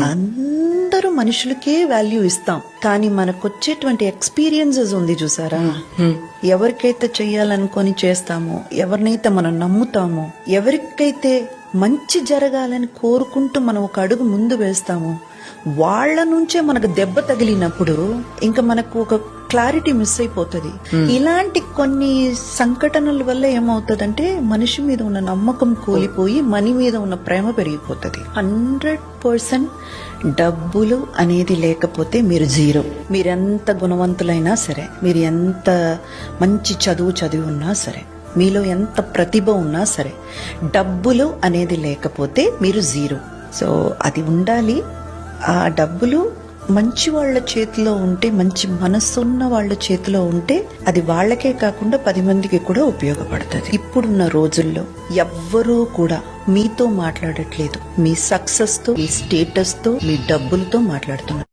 అందరూ మనుషులకే వాల్యూ ఇస్తాం, కానీ మనకు వచ్చేటువంటి ఎక్స్పీరియన్సెస్ ఉంది చూసారా, ఎవరికైతే చెయ్యాలనుకొని చేస్తామో, ఎవరినైతే మనం నమ్ముతామో, ఎవరికైతే మంచి జరగాలని కోరుకుంటూ మనం ఒక అడుగు ముందు వేస్తామో, వాళ్ళ నుంచే మనకు దెబ్బ తగిలినప్పుడు ఇంకా మనకు ఒక క్లారిటీ మిస్ అయిపోతుంది. ఇలాంటి కొన్ని సంఘటనల వల్ల ఏమవుతుందంటే మనిషి మీద ఉన్న నమ్మకం కూలిపోయి మనీ మీద ఉన్న ప్రేమ పెరిగిపోతుంది. 100% డబ్బులు అనేది లేకపోతే మీరు జీరో. మీరెంత గుణవంతులైనా సరే, మీరు ఎంత మంచి చదివి ఉన్నా సరే, మీలో ఎంత ప్రతిభ ఉన్నా సరే, డబ్బులు అనేది లేకపోతే మీరు జీరో. సో అది ఉండాలి. ఆ డబ్బులు మంచి వాళ్ళ చేతిలో ఉంటే, మంచి మనసున్న వాళ్ళ చేతిలో ఉంటే అది వాళ్ళకే కాకుండా 10 మందికి కూడా ఉపయోగపడుతుంది. ఇప్పుడున్న రోజుల్లో ఎవ్వరూ కూడా మీతో మాట్లాడట్లేదు, మీ సక్సెస్ తో, మీ స్టేటస్ తో, మీ డబ్బులతో మాట్లాడుతున్నారు.